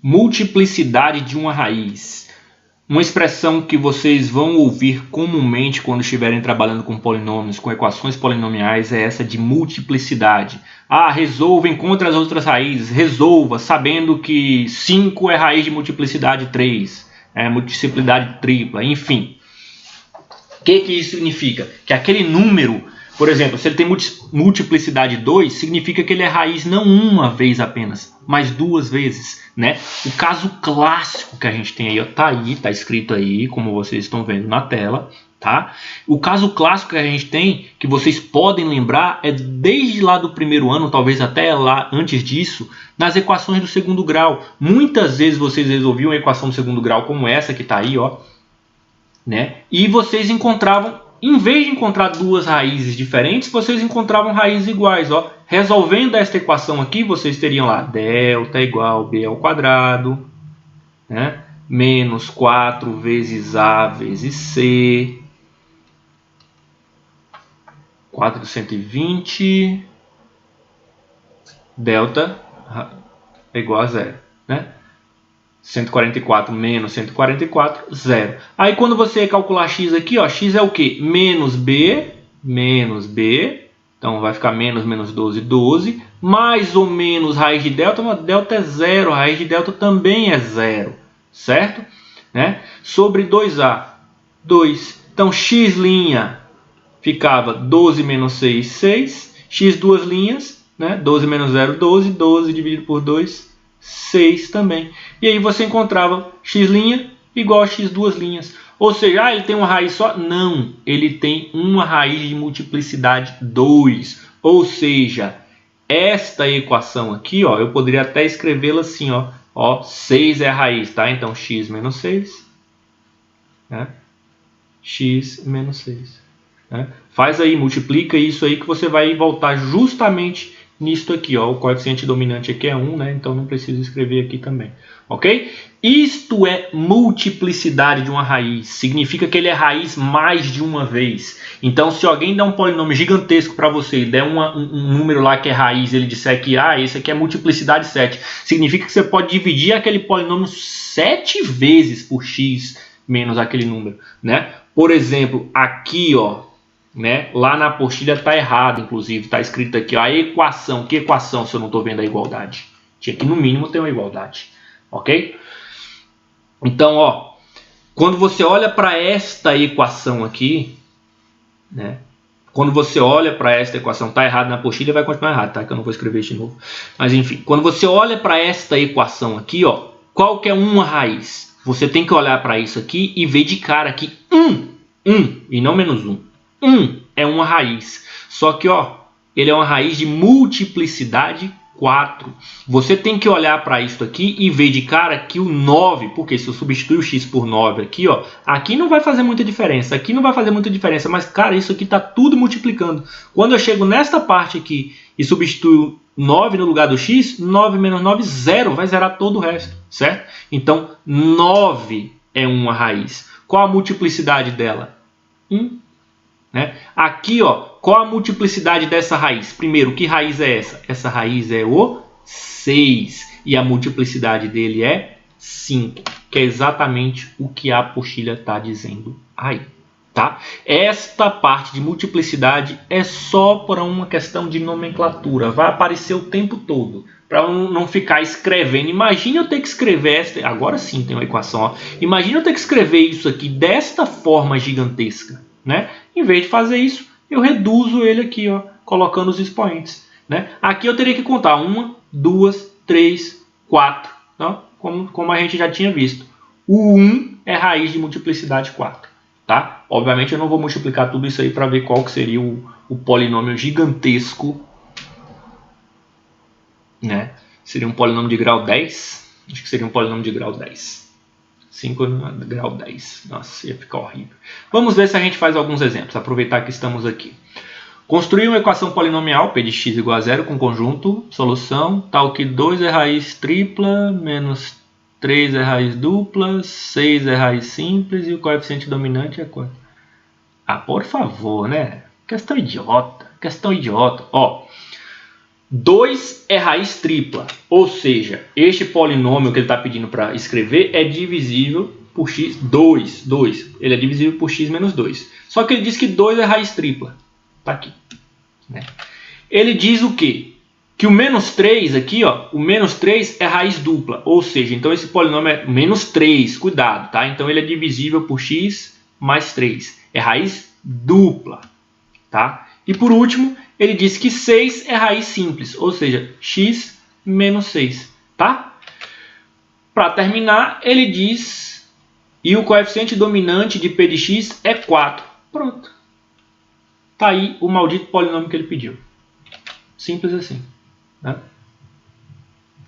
Multiplicidade de uma raiz. Uma expressão que vocês vão ouvir comumente quando estiverem trabalhando com polinômios, com equações polinomiais, é essa de multiplicidade. Ah, resolva, encontre as outras raízes. Resolva, sabendo que 5 é raiz de multiplicidade 3. É multiplicidade tripla, enfim. O que isso significa? Que aquele número, por exemplo, se ele tem multiplicidade 2, significa que ele é raiz não uma vez apenas, mas 2 vezes, né? O caso clássico que a gente tem aí, ó, tá escrito aí, como vocês estão vendo na tela, tá? O caso clássico que a gente tem, que vocês podem lembrar, é desde lá do primeiro ano, talvez até lá antes disso, nas equações do segundo grau. Muitas vezes vocês resolviam uma equação do segundo grau como essa que tá aí, ó, né? E vocês encontravam, em vez de encontrar duas raízes diferentes, vocês encontravam raízes iguais, ó. Resolvendo esta equação aqui, vocês teriam lá delta igual b ao quadrado, né? Menos 4 vezes a vezes c, 420, delta é igual a zero, né? 144 menos 144, zero. Aí quando você calcular x aqui, ó, x é o quê? Menos b, então vai ficar menos 12, 12, mais ou menos raiz de delta, mas delta é zero, raiz de delta também é zero, certo? Né? Sobre 2a, 2, então x' ficava 12 menos 6, 6, x duas linhas, né? 12 menos 0, 12, 12 dividido por 2, 6 também. E aí você encontrava x' igual a x duas linhas. Ou seja, ele tem uma raiz só? Não, ele tem uma raiz de multiplicidade 2. Ou seja, esta equação aqui, ó, eu poderia até escrevê-la assim, ó, 6 é a raiz, tá? Então x menos 6, né? X menos 6. Né? Faz aí, multiplica isso aí que você vai voltar justamente nisto aqui, ó. O coeficiente dominante aqui é 1, né? Então não preciso escrever aqui também, ok? Isto é multiplicidade de uma raiz. Significa que ele é raiz mais de uma vez. Então, se alguém der um polinômio gigantesco para você e der um número lá que é raiz, ele disser que esse aqui é multiplicidade 7, significa que você pode dividir aquele polinômio 7 vezes por x menos aquele número, né? Por exemplo, aqui, ó, né? Lá na apostila está errado, inclusive, está escrito aqui, ó, a equação. Que equação se eu não estou vendo a igualdade? Tinha que no mínimo ter uma igualdade, ok? Então, ó, quando você olha para esta equação aqui, né? Quando você olha para esta equação, está errado na apostila, vai continuar errado, tá? Que eu não vou escrever isso de novo. Mas enfim, quando você olha para esta equação aqui, ó, qual que é uma raiz? Você tem que olhar para isso aqui e ver de cara que 1 e não menos 1. 1 é uma raiz, só que ó, ele é uma raiz de multiplicidade 4. Você tem que olhar para isso aqui e ver de cara que o 9, porque se eu substituir o x por 9 aqui, ó, aqui não vai fazer muita diferença, aqui não vai fazer muita diferença, mas cara, isso aqui está tudo multiplicando. Quando eu chego nesta parte aqui e substituo 9 no lugar do x, 9 menos 9, 0, vai zerar todo o resto, certo? Então, 9 é uma raiz. Qual a multiplicidade dela? 1. Né? Aqui, ó, qual a multiplicidade dessa raiz? Primeiro, que raiz é essa? Essa raiz é o 6 e a multiplicidade dele é 5, que é exatamente o que a apostila está dizendo aí, tá? Esta parte de multiplicidade é só por uma questão de nomenclatura, vai aparecer o tempo todo, para não ficar escrevendo. Imagina eu ter que escrever esta, agora sim tem uma equação, ó. Imagina eu ter que escrever isso aqui desta forma gigantesca, né? Em vez de fazer isso, eu reduzo ele aqui, ó, colocando os expoentes, né? Aqui eu teria que contar 1, 2, 3, 4, tá? Como a gente já tinha visto. O 1 é raiz de multiplicidade 4, tá? Obviamente eu não vou multiplicar tudo isso aí para ver qual que seria o polinômio gigantesco, né? Seria um polinômio de grau 10? Acho que seria um polinômio de grau 10. 5 no grau 10. Nossa, ia ficar horrível. Vamos ver se a gente faz alguns exemplos. Aproveitar que estamos aqui. Construir uma equação polinomial, p de x igual a 0, com conjunto, solução, tal que 2 é raiz tripla, menos 3 é raiz dupla, 6 é raiz simples e o coeficiente dominante é quanto? Ah, por favor, né? Questão idiota. Questão idiota. Ó, 2 é raiz tripla, ou seja, este polinômio que ele está pedindo para escrever é divisível por x, 2, ele é divisível por x menos 2. Só que ele diz que 2 é raiz tripla, está aqui. Né? Ele diz o quê? Que o menos 3 aqui, ó, o menos 3 é raiz dupla, ou seja, então esse polinômio é menos 3, cuidado, tá? Então ele é divisível por x mais 3, é raiz dupla, tá? E por último, ele diz que 6 é raiz simples, ou seja, x menos 6, tá? Para terminar, ele diz, e o coeficiente dominante de p de x é 4. Pronto. Tá aí o maldito polinômio que ele pediu. Simples assim. Né?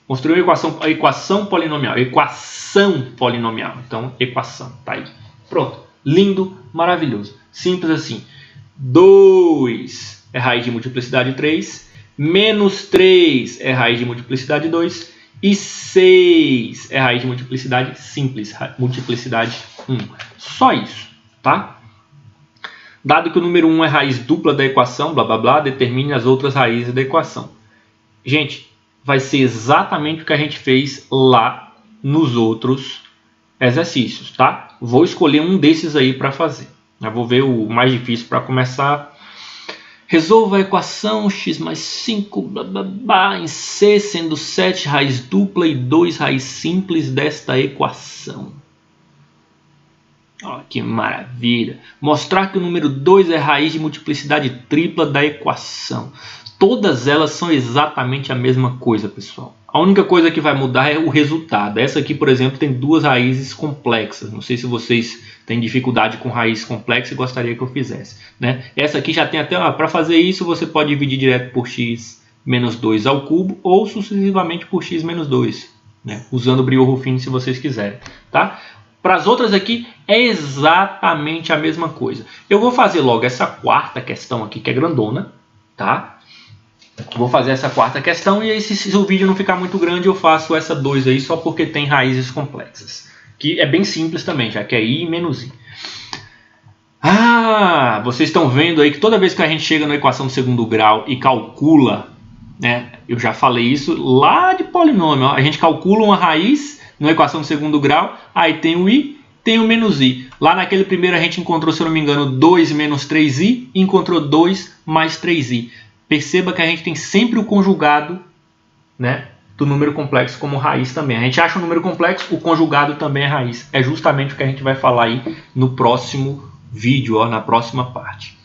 Construiu a equação polinomial. Equação polinomial. Então, equação. Tá aí. Pronto. Lindo, maravilhoso. Simples assim. 2 é raiz de multiplicidade 3. Menos 3 é raiz de multiplicidade 2. E 6 é raiz de multiplicidade simples. Multiplicidade 1. Só isso. Tá? Dado que o número 1 é raiz dupla da equação, blá blá blá, determine as outras raízes da equação. Gente, vai ser exatamente o que a gente fez lá nos outros exercícios, tá? Vou escolher um desses aí para fazer. Eu vou ver o mais difícil para começar. Resolva a equação x mais 5 blá, blá, blá, em C, sendo 7 raiz dupla e 2 raiz simples desta equação. Olha que maravilha! Mostrar que o número 2 é raiz de multiplicidade tripla da equação. Todas elas são exatamente a mesma coisa, pessoal. A única coisa que vai mudar é o resultado. Essa aqui, por exemplo, tem duas raízes complexas. Não sei se vocês têm dificuldade com raiz complexa e gostaria que eu fizesse. Né? Essa aqui já tem até... Para fazer isso, você pode dividir direto por x menos 2 ao cubo ou sucessivamente por x menos 2. Né? Usando o Briot-Ruffin, se vocês quiserem. Tá? Para as outras aqui, é exatamente a mesma coisa. Eu vou fazer logo essa quarta questão aqui, que é grandona. Tá? Vou fazer essa quarta questão e aí, se o vídeo não ficar muito grande, eu faço essa 2 aí só porque tem raízes complexas. Que é bem simples também, já que é i menos i. Ah, vocês estão vendo aí que toda vez que a gente chega na equação do segundo grau e calcula, né, eu já falei isso lá de polinômio, ó, a gente calcula uma raiz na equação do segundo grau, aí tem o i, tem o menos i. Lá naquele primeiro a gente encontrou, se eu não me engano, 2 menos 3i e encontrou 2 mais 3i. Perceba que a gente tem sempre o conjugado, né, do número complexo como raiz também. A gente acha um número complexo, o conjugado também é raiz. É justamente o que a gente vai falar aí no próximo vídeo, ó, na próxima parte.